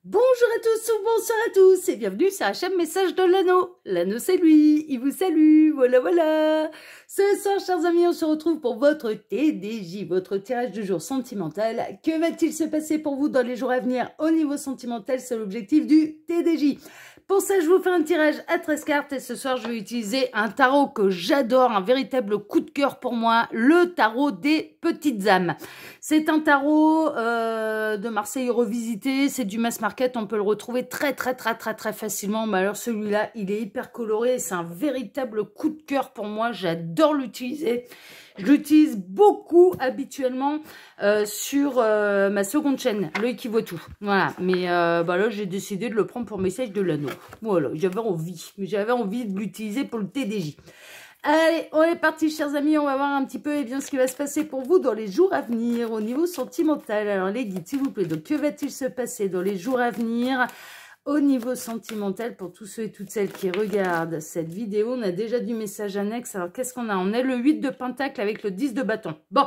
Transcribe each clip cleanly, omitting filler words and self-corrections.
Bonjour à tous ou bonsoir à tous et bienvenue sur HM Message de l'Anneau. L'Anneau c'est lui, il vous salue, voilà. Ce soir chers amis, on se retrouve pour votre TDJ, votre tirage du jour sentimental. Que va-t-il se passer pour vous dans les jours à venir au niveau sentimental? C'est l'objectif du TDJ. Pour ça, je vous fais un tirage à 13 cartes et ce soir, je vais utiliser un tarot que j'adore, un véritable coup de cœur pour moi, le tarot des petites âmes. C'est un tarot de Marseille revisité, c'est du mass market, on peut le retrouver très facilement. Mais alors celui-là, il est hyper coloré, c'est un véritable coup de cœur pour moi, j'adore l'utiliser. Je l'utilise beaucoup habituellement sur ma seconde chaîne, l'œil qui voit tout. Voilà, mais là j'ai décidé de le prendre pour Message de l'Anneau. Voilà, j'avais envie de l'utiliser pour le TDJ. Allez, on est parti chers amis, on va voir un petit peu ce qui va se passer pour vous dans les jours à venir au niveau sentimental. Alors les guides s'il vous plaît, donc que va-t-il se passer dans les jours à venir au niveau sentimental pour tous ceux et toutes celles qui regardent cette vidéo? On a déjà du message annexe, alors qu'est-ce qu'on a? On a le 8 de pentacle avec le 10 de bâton. Bon,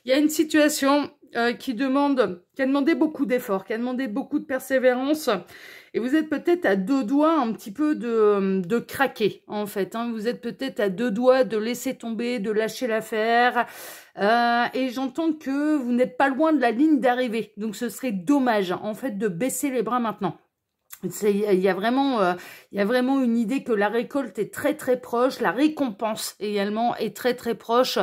il y a une situation qui a demandé beaucoup d'efforts, qui a demandé beaucoup de persévérance. Et vous êtes peut-être à deux doigts un petit peu de craquer, en fait. Hein. Vous êtes peut-être à deux doigts de laisser tomber, de lâcher l'affaire. Et j'entends que vous n'êtes pas loin de la ligne d'arrivée. Donc ce serait dommage, en fait, de baisser les bras maintenant. Il y a vraiment une idée que la récolte est très proche, la récompense également est très proche,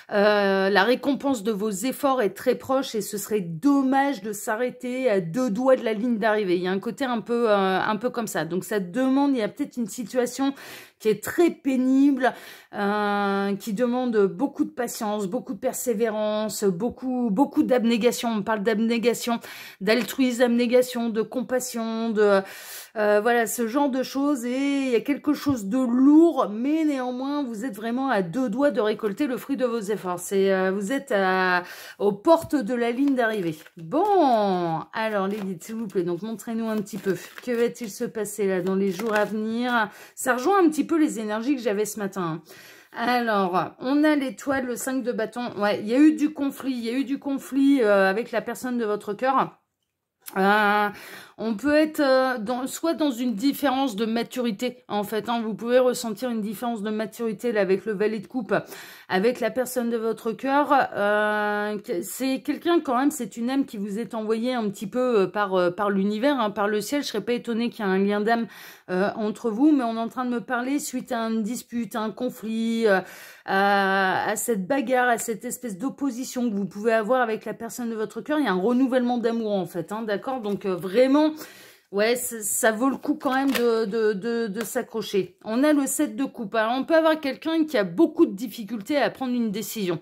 la récompense de vos efforts est très proche et ce serait dommage de s'arrêter à deux doigts de la ligne d'arrivée. Il y a un côté un peu comme ça. Donc ça demande, il y a peut-être une situation qui est très pénible, qui demande beaucoup de patience, beaucoup de persévérance, beaucoup d'abnégation. On parle d'abnégation, d'altruisme, d'abnégation, de compassion, voilà, ce genre de choses. Et il y a quelque chose de lourd, mais néanmoins, vous êtes vraiment à deux doigts de récolter le fruit de vos efforts. Vous êtes aux portes de la ligne d'arrivée. Bon, alors les guides, s'il vous plaît, donc montrez-nous un petit peu. Que va-t-il se passer là dans les jours à venir? Ça rejoint un petit peu les énergies que j'avais ce matin. Alors, on a l'étoile, le 5 de bâton. Ouais, il y a eu du conflit, avec la personne de votre cœur. On peut être soit dans une différence de maturité, en fait. Hein, vous pouvez ressentir une différence de maturité là, avec le valet de coupe, avec la personne de votre cœur. C'est quelqu'un quand même, c'est une âme qui vous est envoyée un petit peu par l'univers, hein, par le ciel. Je serais pas étonnée qu'il y ait un lien d'âme entre vous, mais on est en train de me parler suite à une dispute, à un conflit, à cette bagarre, à cette espèce d'opposition que vous pouvez avoir avec la personne de votre cœur. Il y a un renouvellement d'amour en fait, hein, d'accord? Donc vraiment, ouais, ça vaut le coup quand même de s'accrocher. On a le 7 de coupe. Alors on peut avoir quelqu'un qui a beaucoup de difficultés à prendre une décision,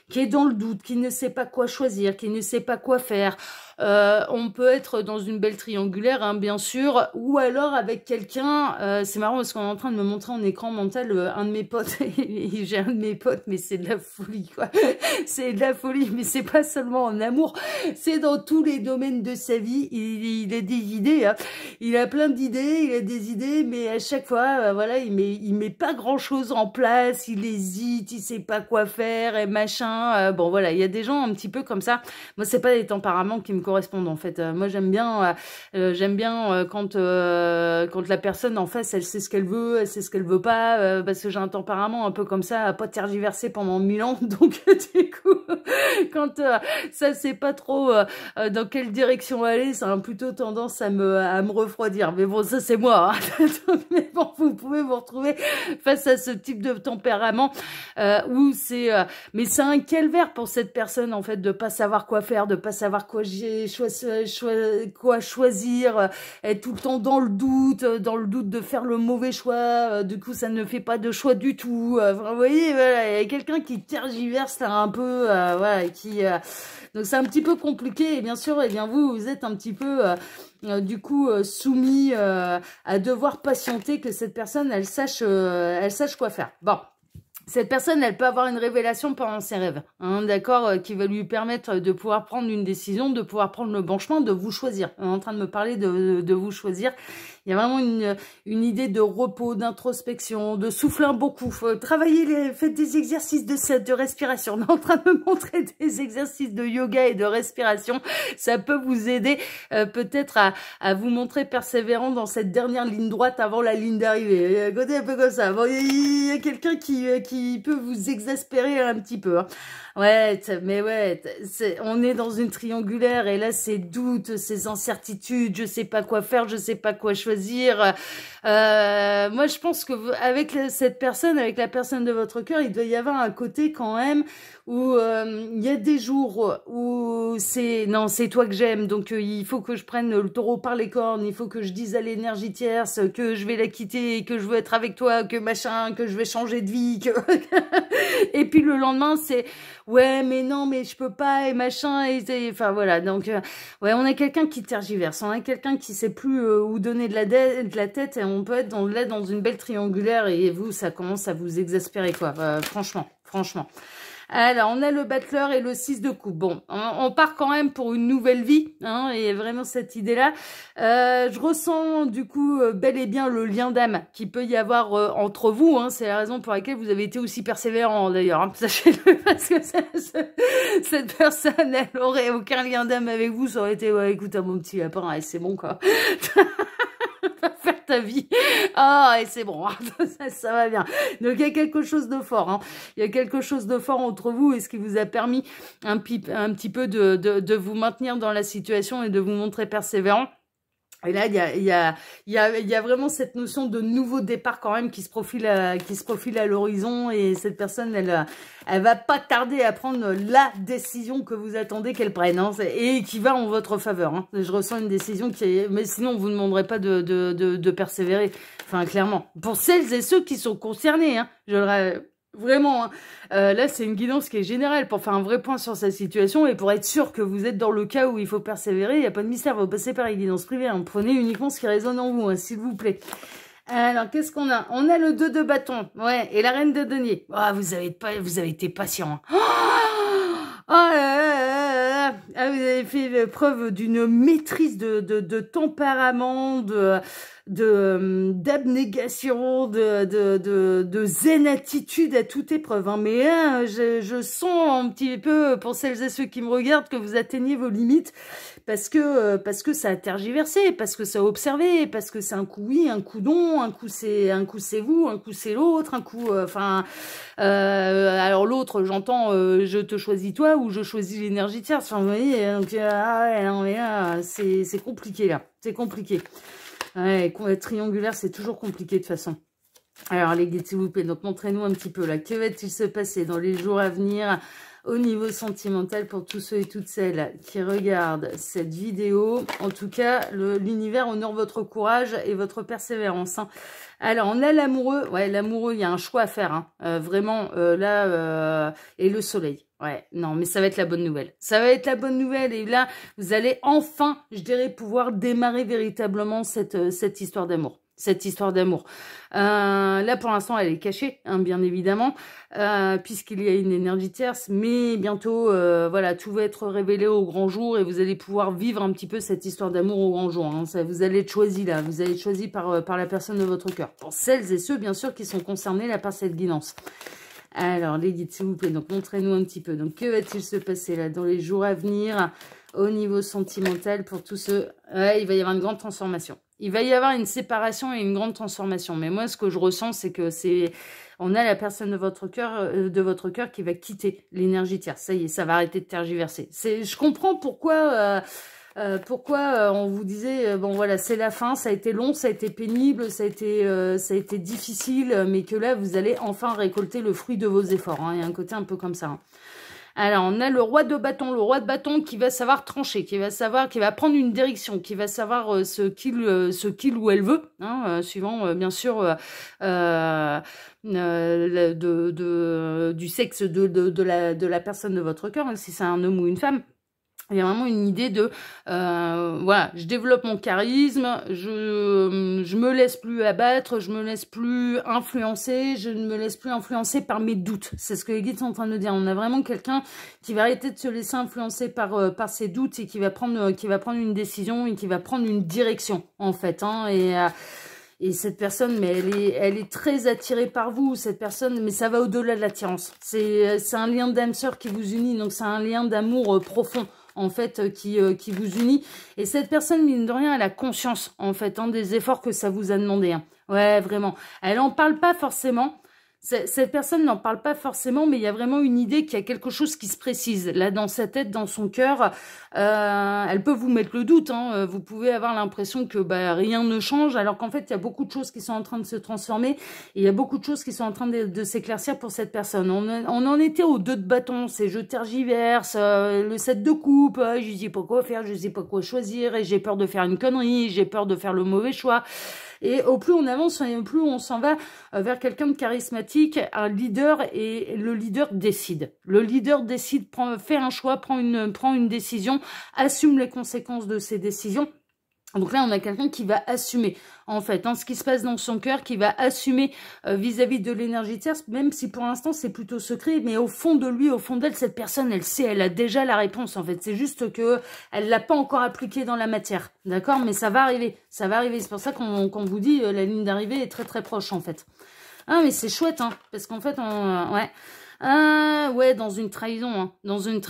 qui est dans le doute, qui ne sait pas quoi choisir, qui ne sait pas quoi faire. On peut être dans une belle triangulaire, hein, bien sûr, ou alors avec quelqu'un, c'est marrant parce qu'on est en train de me montrer en écran mental un de mes potes, j'ai un de mes potes, mais c'est de la folie, quoi. C'est de la folie, mais c'est pas seulement en amour, c'est dans tous les domaines de sa vie, il a des idées, hein. Il a plein d'idées, il a des idées, mais à chaque fois, voilà, il met pas grand-chose en place, il hésite, il sait pas quoi faire, et machin, bon voilà, il y a des gens un petit peu comme ça. Moi, c'est pas des tempéraments qui me correspondent en fait. Moi j'aime bien quand la personne en face elle sait ce qu'elle veut, elle sait ce qu'elle veut pas, parce que j'ai un tempérament un peu comme ça, à pas tergiverser pendant 1000 ans. Donc du coup quand ça sait pas trop dans quelle direction aller, ça a plutôt tendance à me refroidir. Mais bon, ça c'est moi, hein. Donc, mais bon, vous pouvez vous retrouver face à ce type de tempérament où mais c'est un calvaire pour cette personne en fait de pas savoir quoi faire, de pas savoir quoi choisir, être tout le temps dans le doute de faire le mauvais choix, du coup ça ne fait pas de choix du tout. Vous voyez, voilà, il y a quelqu'un qui tergiverse là un peu, voilà, donc c'est un petit peu compliqué et bien sûr, eh bien vous êtes un petit peu du coup soumis à devoir patienter que cette personne elle sache quoi faire. Bon. Cette personne, elle peut avoir une révélation pendant ses rêves, hein, d'accord, qui va lui permettre de pouvoir prendre une décision, de pouvoir prendre le bon chemin, de vous choisir. On est en train de me parler de vous choisir. Il y a vraiment une idée de repos, d'introspection, de souffler un bon coup. Faites des exercices de respiration. On est en train de me montrer des exercices de yoga et de respiration. Ça peut vous aider peut-être à vous montrer persévérant dans cette dernière ligne droite avant la ligne d'arrivée. Il y a un côté un peu comme ça. Bon, il y a quelqu'un qui peut vous exaspérer un petit peu. Hein. Ouais, mais ouais, on est dans une triangulaire et là, ces doutes, ces incertitudes, je sais pas quoi faire, je sais pas quoi choisir. Moi, je pense que avec cette personne, avec la personne de votre cœur, il doit y avoir un côté quand même où il y a des jours où non, c'est toi que j'aime, donc il faut que je prenne le taureau par les cornes, il faut que je dise à l'énergie tierce que je vais la quitter, que je veux être avec toi, que machin, que je vais changer de vie, que et puis le lendemain c'est ouais mais non mais je peux pas et machin et enfin voilà donc ouais on a quelqu'un qui tergiverse, on a quelqu'un qui sait plus où donner de la tête et on peut être dans une belle triangulaire et vous ça commence à vous exaspérer quoi, franchement. Alors, on a le battleur et le 6 de coupe. Bon, on part quand même pour une nouvelle vie, hein, et vraiment cette idée-là. Je ressens du coup bel et bien le lien d'âme qui peut y avoir entre vous. Hein, c'est la raison pour laquelle vous avez été aussi persévérant d'ailleurs. Hein, sachez-le, parce que cette personne, elle aurait aucun lien d'âme avec vous. Ça aurait été, ouais, écoute, mon petit lapin, ouais, c'est bon quoi. Faire ta vie. Ah, et c'est bon, ça va bien. Donc, il y a quelque chose de fort. Hein. Il y a quelque chose de fort entre vous et ce qui vous a permis un petit peu de vous maintenir dans la situation et de vous montrer persévérant. Et là, il y a vraiment cette notion de nouveau départ quand même qui se profile à l'horizon et cette personne, elle va pas tarder à prendre la décision que vous attendez qu'elle prenne, hein, et qui va en votre faveur. Hein. Je ressens une décision mais sinon vous ne demanderez pas de persévérer. Enfin, clairement. Pour celles et ceux qui sont concernés, hein, vraiment, hein. Là, c'est une guidance qui est générale pour faire un vrai point sur sa situation et pour être sûr que vous êtes dans le cas où il faut persévérer. Il n'y a pas de mystère, vous passez par les guidances privées. Hein. Prenez uniquement ce qui résonne en vous, hein, s'il vous plaît. Alors, qu'est-ce qu'on a? On a le 2 de bâton, ouais, et la reine de denier. Oh, vous avez été patient. Hein. Oh là là là là. Ah, vous avez fait preuve d'une maîtrise de tempérament, d'abnégation, de zen attitude à toute épreuve. Hein. Mais hein, je sens un petit peu, pour celles et ceux qui me regardent, que vous atteignez vos limites parce que ça a tergiversé, parce que ça a observé, parce que c'est un coup oui, un coup non, un coup c'est vous, un coup c'est l'autre, un coup alors l'autre j'entends je te choisis toi ou je choisis l'énergie tierce. Enfin vous voyez donc ah ouais non mais là c'est compliqué là, c'est compliqué. Ouais, triangulaire, c'est toujours compliqué de toute façon. Alors, les guides, s'il vous plaît, donc montrez-nous un petit peu là. Que va-t-il se passer dans les jours à venir au niveau sentimental pour tous ceux et toutes celles qui regardent cette vidéo? En tout cas, l'univers honore votre courage et votre persévérance. Hein. Alors, on a l'amoureux. Ouais, l'amoureux, il y a un choix à faire. Hein. Vraiment, là, et le soleil. Ouais, non, mais ça va être la bonne nouvelle. Ça va être la bonne nouvelle. Et là, vous allez enfin, je dirais, pouvoir démarrer véritablement cette histoire d'amour. Cette histoire d'amour. Là, pour l'instant, elle est cachée, hein, bien évidemment, puisqu'il y a une énergie tierce. Mais bientôt, voilà, tout va être révélé au grand jour et vous allez pouvoir vivre un petit peu cette histoire d'amour au grand jour. Hein. Ça, vous allez être choisi là. Vous allez être choisi par la personne de votre cœur. Pour celles et ceux, bien sûr, qui sont concernés là par cette guidance. Alors, les guides, s'il vous plaît, donc montrez-nous un petit peu. Donc, que va-t-il se passer là dans les jours à venir au niveau sentimental pour tous ceux... Ouais, il va y avoir une grande transformation. Il va y avoir une séparation et une grande transformation. Mais moi, ce que je ressens, c'est que on a la personne de votre cœur qui va quitter l'énergie tierce. Ça y est, ça va arrêter de tergiverser. Je comprends pourquoi... on vous disait, bon voilà, c'est la fin, ça a été long, ça a été pénible, ça a été difficile, mais que là, vous allez enfin récolter le fruit de vos efforts. Hein. Il y a un côté un peu comme ça. Hein. Alors, on a le roi de bâton qui va savoir trancher, qui va prendre une direction, qui va savoir ce qu'il ou elle veut, hein, suivant, bien sûr, du sexe de la personne de votre cœur, hein, si c'est un homme ou une femme. Il y a vraiment une idée de, voilà, je développe mon charisme, je me laisse plus abattre, je me laisse plus influencer, je ne me laisse plus influencer par mes doutes. C'est ce que les guides sont en train de dire. On a vraiment quelqu'un qui va arrêter de se laisser influencer par ses doutes et qui va prendre une décision et qui va prendre une direction, en fait, hein, et cette personne, mais elle est très attirée par vous, cette personne, mais ça va au-delà de l'attirance. C'est un lien d'âme sœur qui vous unit, donc c'est un lien d'amour profond, en fait, qui vous unit. Et cette personne, mine de rien, elle a conscience, en fait, hein, des efforts que ça vous a demandé. Hein. Ouais, vraiment. Elle en parle pas forcément. Cette personne n'en parle pas forcément, mais il y a vraiment une idée qu'il y a quelque chose qui se précise. Là, dans sa tête, dans son cœur, elle peut vous mettre le doute. Hein. Vous pouvez avoir l'impression que rien ne change, alors qu'en fait, il y a beaucoup de choses qui sont en train de se transformer. Et il y a beaucoup de choses qui sont en train de s'éclaircir pour cette personne. On en était aux 2 de bâton, c'est je tergiverse, le 7 de coupe, je sais pas quoi faire, je sais pas quoi choisir, et j'ai peur de faire une connerie, j'ai peur de faire le mauvais choix. Et au plus on avance, au plus on s'en va vers quelqu'un de charismatique, un leader, et le leader décide. Le leader décide, fait un choix, prend une décision, assume les conséquences de ses décisions. Donc là, on a quelqu'un qui va assumer, en fait, hein, ce qui se passe dans son cœur, qui va assumer vis-à-vis de l'énergie tierce, même si pour l'instant, c'est plutôt secret, mais au fond de lui, au fond d'elle, cette personne, elle sait, elle a déjà la réponse, en fait. C'est juste que elle l'a pas encore appliquée dans la matière, d'accord? Mais ça va arriver, ça va arriver. C'est pour ça qu'on vous dit, la ligne d'arrivée est très très proche, en fait. Ah, mais c'est chouette, hein, parce qu'en fait, ouais... Ah ouais, dans une trahison, hein. Dans une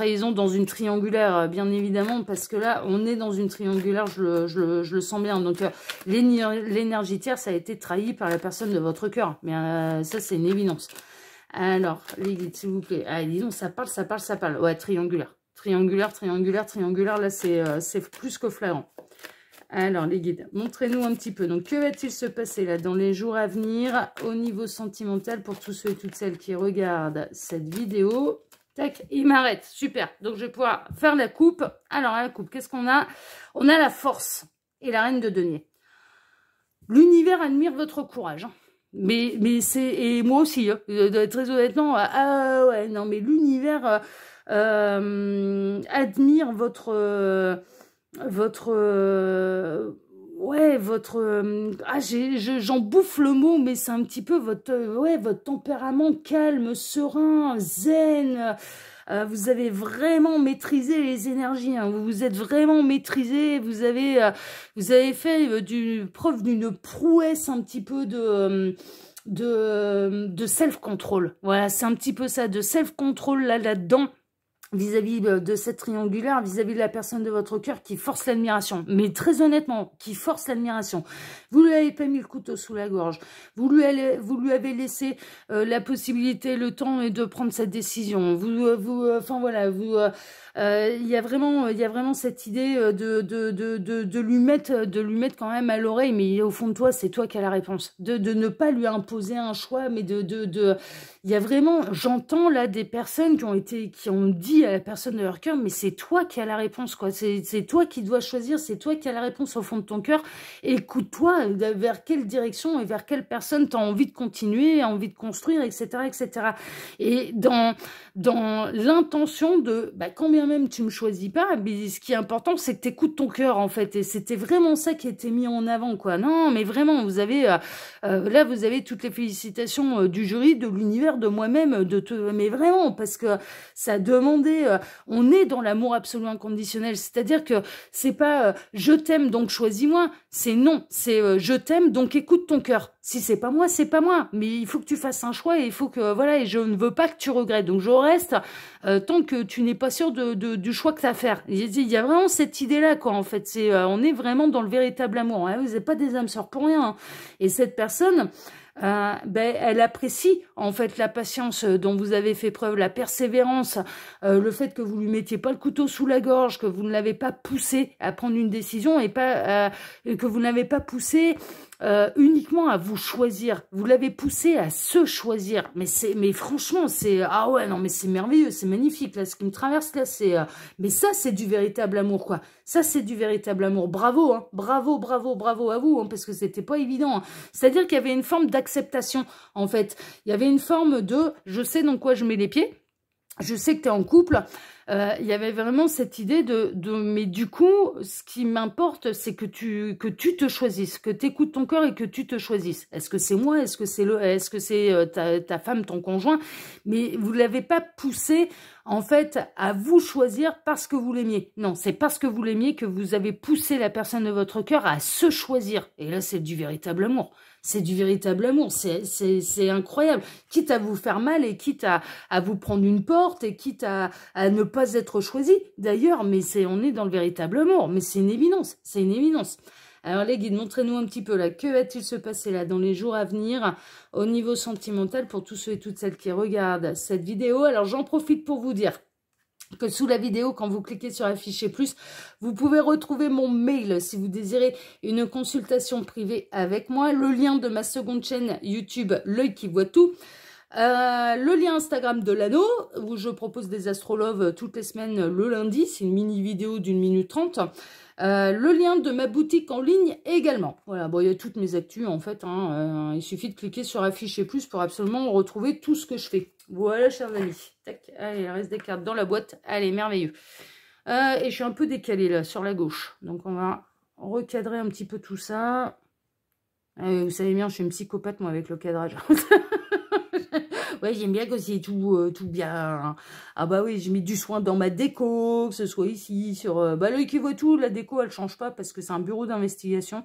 triangulaire, bien évidemment, parce que là, on est dans une triangulaire, je le sens bien. Donc, l'énergie tierce a été trahie par la personne de votre cœur. Mais ça, c'est une évidence. Alors, les guides, s'il vous plaît. Ah, disons, ça parle. Ouais, triangulaire. Triangulaire, là, c'est plus que flagrant. Alors, les guides, montrez-nous un petit peu. Donc, que va-t-il se passer là dans les jours à venir au niveau sentimental pour tous ceux et toutes celles qui regardent cette vidéo? Tac, il m'arrête. Super. Donc, je vais pouvoir faire la coupe. Alors, la coupe, qu'est-ce qu'on a? On a la force et la reine de denier. L'univers admire votre courage. Hein. Mais c'est... Et moi aussi, hein, très honnêtement, ouais, non, mais l'univers admire j'en bouffe le mot, mais c'est un petit peu votre tempérament calme, serein, zen. Vous avez vraiment maîtrisé les énergies, hein. Vous vous êtes vraiment maîtrisé, vous avez fait preuve d'une prouesse un petit peu de self-control. Voilà, c'est un petit peu ça, de self-control là-dedans. Vis-à-vis de cette triangulaire, vis-à-vis de la personne de votre cœur qui force l'admiration. Mais très honnêtement, qui force l'admiration. Vous lui avez pas mis le couteau sous la gorge. Vous lui avez laissé la possibilité, le temps de prendre cette décision. Enfin voilà, il y a vraiment cette idée de lui mettre quand même à l'oreille, mais au fond de toi, c'est toi qui as la réponse. De ne pas lui imposer un choix, mais il y a vraiment, j'entends là des personnes qui ont dit à la personne de leur cœur, mais c'est toi qui as la réponse, quoi. C'est toi qui dois choisir, c'est toi qui as la réponse au fond de ton cœur. Écoute-toi vers quelle direction et vers quelle personne tu as envie de continuer, envie de construire, etc., etc. Et dans l'intention de, quand bien même tu me choisis pas, mais ce qui est important, c'est que tu écoutes ton cœur, en fait. Et c'était vraiment ça qui était mis en avant, quoi. Non, mais vraiment, vous avez, là, vous avez toutes les félicitations du jury, de l'univers, de moi-même, mais vraiment, parce que ça a demandé, on est dans l'amour absolu inconditionnel, c'est-à-dire que c'est pas je t'aime donc choisis-moi, c'est non, c'est je t'aime donc écoute ton cœur. Si c'est pas moi, c'est pas moi, mais il faut que tu fasses un choix et il faut que voilà, et je ne veux pas que tu regrettes, donc je reste tant que tu n'es pas sûr du choix que tu as à faire. Il y a vraiment cette idée-là, quoi, en fait, c'est on est vraiment dans le véritable amour, hein. Vous n'êtes pas des âmes sœurs pour rien, hein. Et cette personne, elle apprécie en fait la patience dont vous avez fait preuve, la persévérance, le fait que vous lui mettiez pas le couteau sous la gorge, que vous ne l'avez pas poussé à prendre une décision et pas que vous n'avez pas poussé uniquement à vous choisir. Vous l'avez poussé à se choisir. Mais franchement, c'est ah ouais non mais c'est merveilleux, c'est magnifique là. Ce qui me traverse là, c'est mais ça c'est du véritable amour, quoi. Ça c'est du véritable amour. Bravo, hein. Bravo à vous, hein, parce que c'était pas évident. Hein. C'est-à-dire qu'il y avait une forme d'acceptation en fait. Il y avait une forme de je sais dans quoi je mets les pieds. Je sais que tu es en couple, il y avait vraiment cette idée mais du coup, ce qui m'importe, c'est que tu te choisisses, que tu écoutes ton cœur et que tu te choisisses. Est-ce que c'est moi? Est-ce que c'est ta femme, ton conjoint? Mais vous l'avez pas poussé, en fait, à vous choisir parce que vous l'aimiez. Non, c'est parce que vous l'aimiez que vous avez poussé la personne de votre cœur à se choisir. Et là, c'est du véritable amour. C'est du véritable amour, c'est incroyable. Quitte à vous faire mal et quitte à vous prendre une porte et quitte à ne pas être choisi, d'ailleurs, mais on est dans le véritable amour, mais c'est une évidence, c'est une évidence. Alors les guides, montrez-nous un petit peu là, que va-t-il se passer là dans les jours à venir au niveau sentimental pour tous ceux et toutes celles qui regardent cette vidéo. Alors j'en profite pour vous dire que sous la vidéo, quand vous cliquez sur afficher plus, vous pouvez retrouver mon mail si vous désirez une consultation privée avec moi, le lien de ma seconde chaîne YouTube, l'œil qui voit tout, le lien Instagram de l'anneau, où je propose des astrologues toutes les semaines le lundi, c'est une mini vidéo d'une minute 30. Le lien de ma boutique en ligne également. Voilà, bon, il y a toutes mes actus en fait. Il suffit de cliquer sur afficher plus pour absolument retrouver tout ce que je fais. Voilà, chers amis. Tac, allez, il reste des cartes dans la boîte. Allez, merveilleux. Et je suis un peu décalée là, sur la gauche. Donc, on va recadrer un petit peu tout ça. Vous savez bien, je suis une psychopathe, moi, avec le cadrage. Ouais, j'aime bien quand c'est tout bien. Ah bah oui, j'ai mis du soin dans ma déco, que ce soit ici, sur... bah l'œil qui voit tout, la déco, elle change pas parce que c'est un bureau d'investigation.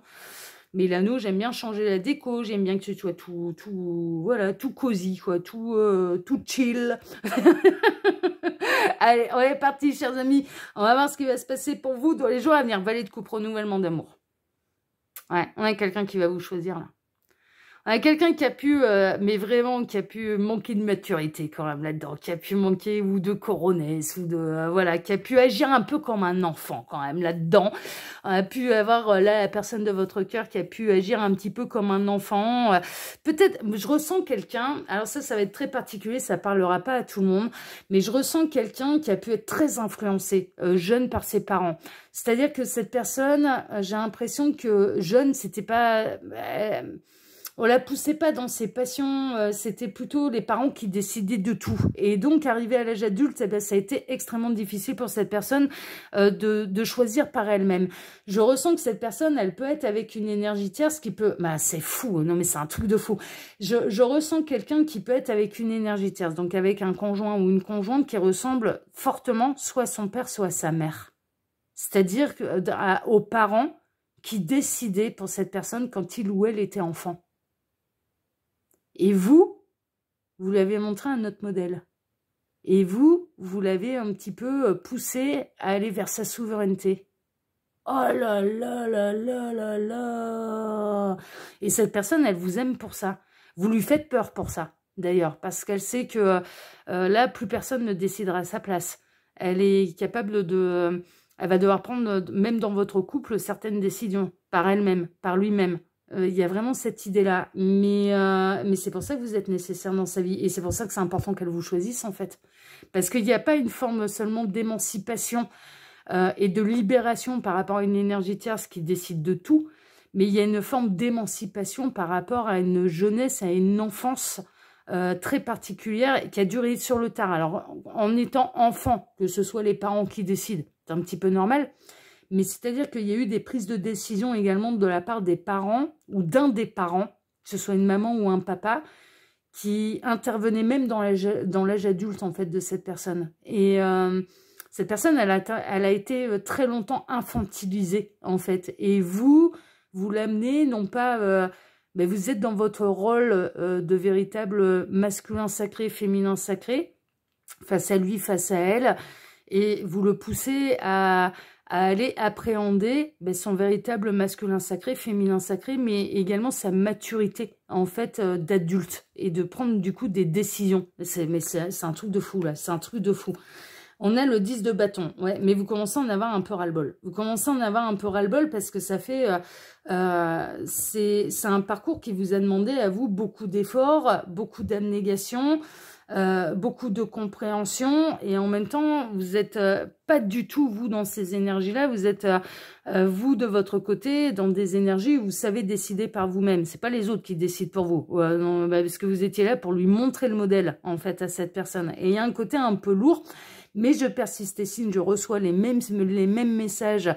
Mais l'anneau, j'aime bien changer la déco, j'aime bien que ce soit voilà, tout cosy, quoi, tout chill. Allez, on est parti, chers amis. On va voir ce qui va se passer pour vous dans les jours à venir. Valet de coupe, renouvellement d'amour. Ouais, on a quelqu'un qui va vous choisir, là. Quelqu'un qui a pu, mais vraiment, qui a pu manquer de maturité quand même là-dedans, qui a pu manquer ou de coronesse, ou de, voilà, qui a pu agir un peu comme un enfant quand même là-dedans. On a pu avoir là la personne de votre cœur qui a pu agir un petit peu comme un enfant. Peut-être, je ressens quelqu'un, alors ça va être très particulier, ça parlera pas à tout le monde, mais je ressens quelqu'un qui a pu être très influencé, jeune par ses parents. C'est-à-dire que cette personne, j'ai l'impression que jeune, c'était pas... on la poussait pas dans ses passions, c'était plutôt les parents qui décidaient de tout. Et donc, arrivé à l'âge adulte, eh ben, ça a été extrêmement difficile pour cette personne de choisir par elle-même. Je ressens que cette personne, elle peut être avec une énergie tierce qui peut... Bah, c'est fou, non mais c'est un truc de fou. Je ressens quelqu'un qui peut être avec une énergie tierce, donc avec un conjoint ou une conjointe qui ressemble fortement soit à son père, soit à sa mère. C'est-à-dire aux parents qui décidaient pour cette personne quand il ou elle était enfant. Et vous l'avez montré un autre modèle. Et vous l'avez un petit peu poussé à aller vers sa souveraineté. Oh là là là là là là. Et cette personne, elle vous aime pour ça. Vous lui faites peur pour ça, d'ailleurs, parce qu'elle sait que là, plus personne ne décidera à sa place. Elle est capable de... elle va devoir prendre, même dans votre couple, certaines décisions, par elle-même, par lui-même. Il y a vraiment cette idée-là, mais c'est pour ça que vous êtes nécessaire dans sa vie, et c'est pour ça que c'est important qu'elle vous choisisse, en fait. Parce qu'il n'y a pas une forme seulement d'émancipation et de libération par rapport à une énergie tierce qui décide de tout, mais il y a une forme d'émancipation par rapport à une jeunesse, à une enfance très particulière qui a duré sur le tard. Alors, en étant enfant, que ce soit les parents qui décident, c'est un petit peu normal. Mais c'est-à-dire qu'il y a eu des prises de décision également de la part des parents ou d'un des parents, que ce soit une maman ou un papa, qui intervenait même dans l'âge adulte en fait de cette personne. Et cette personne, elle a été très longtemps infantilisée en fait. Et vous l'amenez non pas... mais vous êtes dans votre rôle de véritable masculin sacré, féminin sacré, face à lui, face à elle, et vous le poussez à aller appréhender son véritable masculin sacré, féminin sacré, mais également sa maturité, en fait, d'adulte, et de prendre, du coup, des décisions. Mais c'est un truc de fou, là, c'est un truc de fou. On a le 10 de bâton, ouais, mais vous commencez à en avoir un peu ras-le-bol. Vous commencez à en avoir un peu ras-le-bol parce que ça fait... c'est un parcours qui vous a demandé à vous beaucoup d'efforts, beaucoup d'abnégation, beaucoup de compréhension, et en même temps, vous n'êtes pas du tout, vous, dans ces énergies-là, vous êtes, vous, de votre côté, dans des énergies où vous savez décider par vous-même. C'est pas les autres qui décident pour vous, non, parce que vous étiez là pour lui montrer le modèle, en fait, à cette personne. Et il y a un côté un peu lourd, Mais je persiste et signe, je reçois les mêmes messages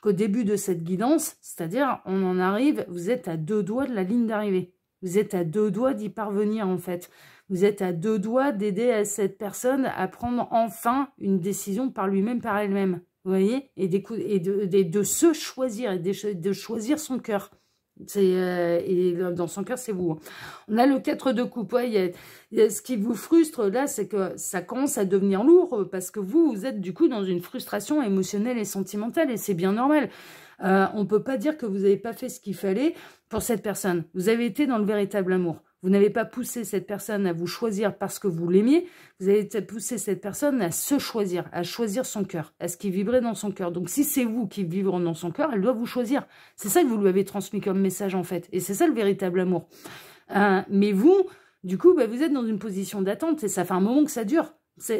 qu'au début de cette guidance, c'est-à-dire on en arrive, vous êtes à 2 doigts de la ligne d'arrivée. Vous êtes à 2 doigts d'y parvenir en fait. Vous êtes à 2 doigts d'aider à cette personne à prendre enfin une décision par lui-même, par elle-même. Vous voyez, et de se choisir, et de choisir son cœur. Et dans son cœur, c'est vous. On a le 4 de coupe. Ouais, ce qui vous frustre là, c'est que ça commence à devenir lourd parce que vous êtes du coup dans une frustration émotionnelle et sentimentale et c'est bien normal. On ne peut pas dire que vous n'avez pas fait ce qu'il fallait pour cette personne. Vous avez été dans le véritable amour. Vous n'avez pas poussé cette personne à vous choisir parce que vous l'aimiez. Vous avez poussé cette personne à se choisir, à choisir son cœur, à ce qui vibrait dans son cœur. Donc, si c'est vous qui vibrez dans son cœur, elle doit vous choisir. C'est ça que vous lui avez transmis comme message, en fait. Et c'est ça le véritable amour. Mais vous, du coup, vous êtes dans une position d'attente et ça fait un moment que ça dure.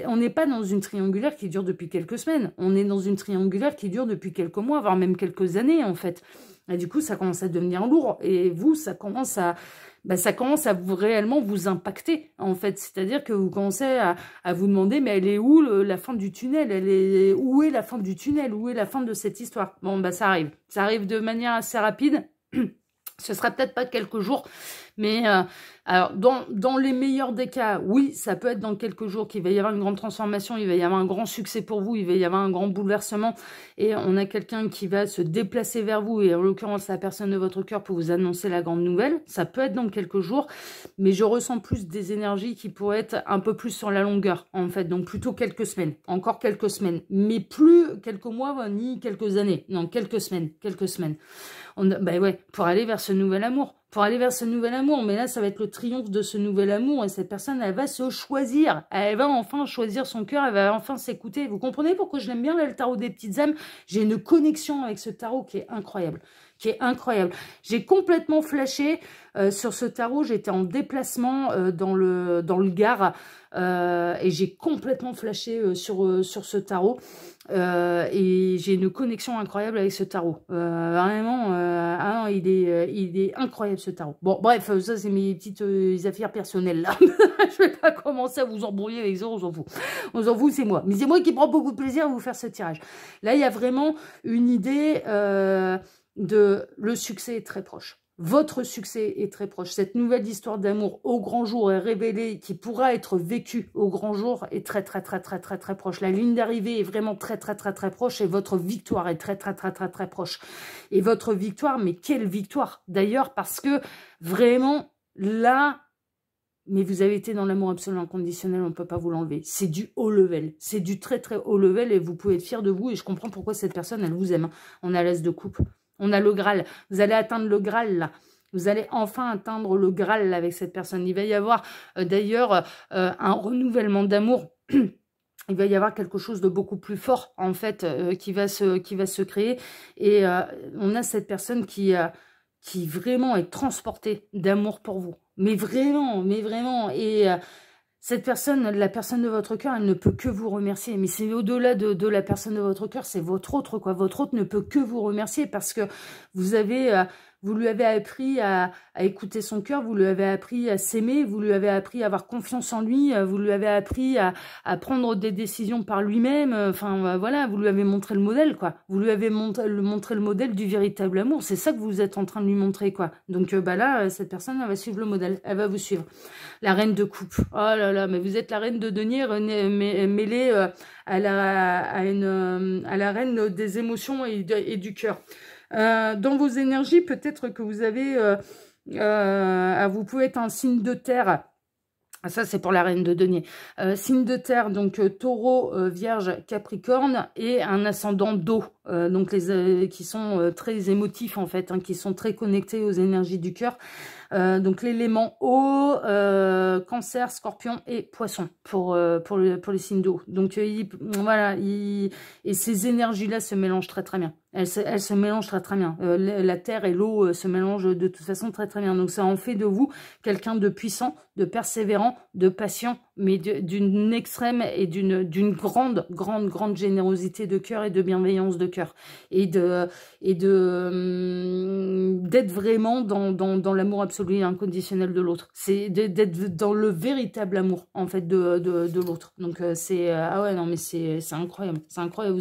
On n'est pas dans une triangulaire qui dure depuis quelques semaines. On est dans une triangulaire qui dure depuis quelques mois, voire même quelques années, en fait. Et du coup, ça commence à devenir lourd. Et vous, ça commence à réellement vous impacter, en fait. C'est-à-dire que vous commencez à vous demander, mais elle est où la fin du tunnel? Où est la fin du tunnel? Où est la fin de cette histoire? Bon, ça arrive. Ça arrive de manière assez rapide. Ce sera peut-être pas quelques jours, mais alors dans les meilleurs des cas, oui, ça peut être dans quelques jours qu'il va y avoir une grande transformation, il va y avoir un grand succès pour vous, il va y avoir un grand bouleversement, et on a quelqu'un qui va se déplacer vers vous, et en l'occurrence la personne de votre cœur pour vous annoncer la grande nouvelle. Ça peut être dans quelques jours, mais je ressens plus des énergies qui pourraient être un peu plus sur la longueur, en fait, donc plutôt quelques semaines, encore quelques semaines, mais plus quelques mois ni quelques années, non, quelques semaines. Pour aller vers ce nouvel amour. Mais là, ça va être le triomphe de ce nouvel amour. Et cette personne, elle va se choisir. Elle va enfin choisir son cœur. Elle va enfin s'écouter. Vous comprenez pourquoi je l'aime bien, là, le tarot des petites âmes? J'ai une connexion avec ce tarot qui est incroyable. J'ai complètement flashé sur ce tarot. J'étais en déplacement dans le Gard. Et j'ai complètement flashé sur ce tarot. Et j'ai une connexion incroyable avec ce tarot. Vraiment, il est incroyable ce tarot. Bon, bref, ça c'est mes petites affaires personnelles là. Je vais pas commencer à vous embrouiller avec ça, on s'en fout. C'est moi. Mais c'est moi qui prends beaucoup de plaisir à vous faire ce tirage. Là, il y a vraiment une idée de le succès est très proche. Votre succès est très proche. Cette nouvelle histoire d'amour au grand jour est révélée, qui pourra être vécue au grand jour, est très proche. La ligne d'arrivée est vraiment très proche et votre victoire est très proche. Et votre victoire, mais quelle victoire d'ailleurs, parce que vraiment là, mais vous avez été dans l'amour absolu inconditionnel, on ne peut pas vous l'enlever. C'est du haut level, c'est du très haut level et vous pouvez être fier de vous et je comprends pourquoi cette personne, elle vous aime. On a l'as de coupe. On a le Graal. Vous allez atteindre le Graal, là. Vous allez enfin atteindre le Graal là, avec cette personne. Il va y avoir d'ailleurs un renouvellement d'amour. Il va y avoir quelque chose de beaucoup plus fort, en fait, qui va se créer. Et on a cette personne qui vraiment est transportée d'amour pour vous. Mais vraiment. Et cette personne, la personne de votre cœur, elle ne peut que vous remercier. Mais c'est au-delà de la personne de votre cœur, c'est votre autre, quoi. Votre autre ne peut que vous remercier parce que vous lui avez appris à écouter son cœur, vous lui avez appris à s'aimer, vous lui avez appris à avoir confiance en lui, vous lui avez appris à prendre des décisions par lui-même. Enfin, voilà, vous lui avez montré le modèle, quoi. Vous lui avez montré le modèle du véritable amour. C'est ça que vous êtes en train de lui montrer, quoi. Donc là, cette personne, elle va suivre le modèle. Elle va vous suivre. La reine de coupe. Oh là là, mais vous êtes la reine de denier mêlée à la reine des émotions et du cœur. Dans vos énergies, peut-être que vous avez, vous pouvez être un signe de terre. Ça, c'est pour la reine de denier. Signe de terre, donc taureau, vierge, capricorne et un ascendant d'eau. Donc qui sont très émotifs en fait, hein, qui sont très connectés aux énergies du cœur. Donc l'élément eau, cancer, scorpion et poisson pour les signes d'eau. Donc voilà, et ces énergies-là se mélangent très bien. Elles se mélangent très bien. La terre et l'eau se mélangent de toute façon très bien. Donc ça en fait de vous quelqu'un de puissant, de persévérant, de patient, mais d'une extrême et d'une grande générosité de cœur et de bienveillance de cœur. cœur et d'être vraiment dans l'amour absolu et inconditionnel de l'autre. C'est d'être dans le véritable amour, en fait, de l'autre. Donc, ah ouais, non, mais c'est incroyable. C'est incroyable.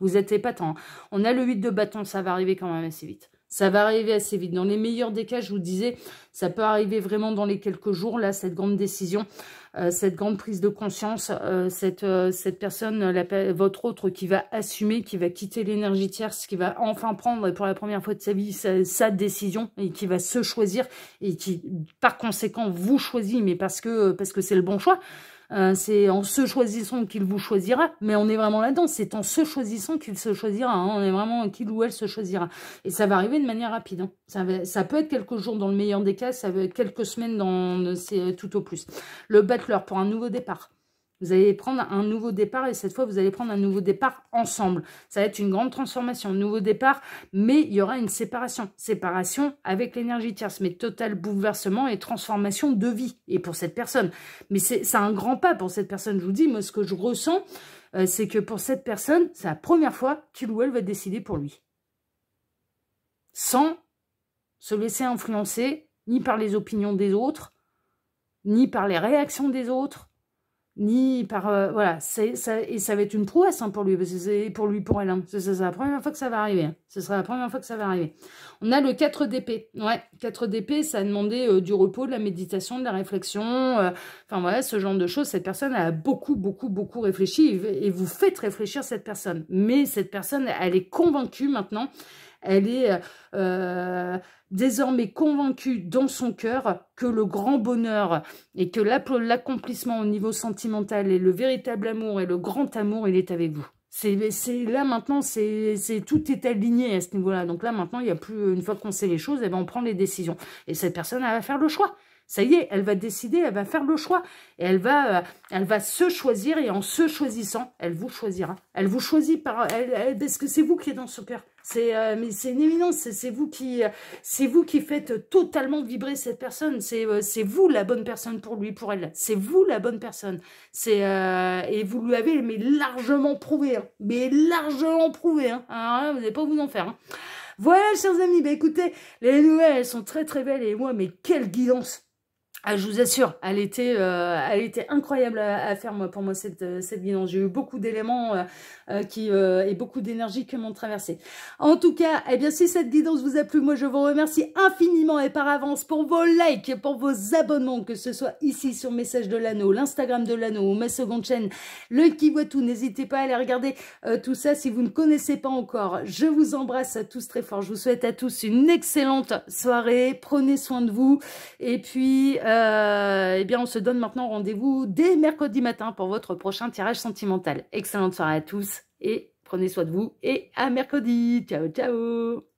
Vous êtes épatant. On a le 8 de bâton, ça va arriver quand même assez vite. Ça va arriver assez vite. Dans les meilleurs des cas, je vous disais, ça peut arriver vraiment dans les quelques jours, là, cette grande décision, cette grande prise de conscience, cette personne, votre autre qui va assumer, qui va quitter l'énergie tierce, qui va enfin prendre pour la première fois de sa vie sa décision et qui va se choisir et qui, par conséquent, vous choisit, mais parce que c'est le bon choix. C'est en se choisissant qu'il vous choisira, mais on est vraiment là-dedans, c'est en se choisissant qu'il se choisira, hein. On est vraiment qu'il ou elle se choisira. Et ça va arriver de manière rapide, hein. Ça peut être quelques jours dans le meilleur des cas, ça peut être quelques semaines c'est tout au plus. Le battleur pour un nouveau départ. Vous allez prendre un nouveau départ et cette fois, vous allez prendre un nouveau départ ensemble. Ça va être une grande transformation, un nouveau départ, mais il y aura une séparation. Séparation avec l'énergie tierce, mais total bouleversement et transformation de vie. Et pour cette personne. Mais c'est un grand pas pour cette personne. Je vous dis, moi, ce que je ressens, c'est que pour cette personne, c'est la première fois qu'il ou elle va décider pour lui. Sans se laisser influencer, ni par les opinions des autres, ni par les réactions des autres, ni par voilà, et ça va être une prouesse, hein, pour lui, parce que c'est pour lui, pour elle, hein. C'est la première fois que ça va arriver, hein. Ce sera la première fois que ça va arriver. On a le 4 d'épée. Ouais, 4 d'épée, ça a demandé du repos, de la méditation, de la réflexion, enfin voilà, ce genre de choses. Cette personne a beaucoup réfléchi et vous faites réfléchir cette personne. Mais cette personne, elle est convaincue maintenant. Elle est désormais convaincue dans son cœur que le grand bonheur et que l'accomplissement au niveau sentimental et le véritable amour et le grand amour, il est avec vous. Là maintenant, tout est aligné à ce niveau-là. Donc là maintenant, il n'y a plus, une fois qu'on sait les choses, eh ben, on prend les décisions. Et cette personne, elle va faire le choix. Ça y est, elle va décider, elle va faire le choix. Et elle va se choisir et en se choisissant, elle vous choisira. Elle vous choisit parce que c'est vous qui êtes dans son cœur. Mais c'est une évidence, c'est vous qui faites totalement vibrer cette personne. C'est vous la bonne personne pour lui, pour elle. C'est vous la bonne personne. Et vous lui avez largement prouvé, hein. Mais largement prouvé, hein. Alors là, vous n'allez pas vous en faire, hein. Voilà, chers amis, bah écoutez, les nouvelles, elles sont très belles et moi, mais quelle guidance! Ah, je vous assure, elle était incroyable à faire, pour moi, cette guidance. J'ai eu beaucoup d'éléments et beaucoup d'énergie qui m'ont traversé. En tout cas, eh bien, si cette guidance vous a plu, moi, je vous remercie infiniment et par avance pour vos likes, pour vos abonnements, que ce soit ici sur Message de l'Anneau, l'Instagram de l'Anneau ou ma seconde chaîne, le Qui Voit Tout. N'hésitez pas à aller regarder tout ça si vous ne connaissez pas encore. Je vous embrasse à tous très fort. Je vous souhaite à tous une excellente soirée. Prenez soin de vous. Et puis... eh bien, on se donne maintenant rendez-vous dès mercredi matin pour votre prochain tirage sentimental. Excellente soirée à tous et prenez soin de vous et à mercredi. Ciao, ciao!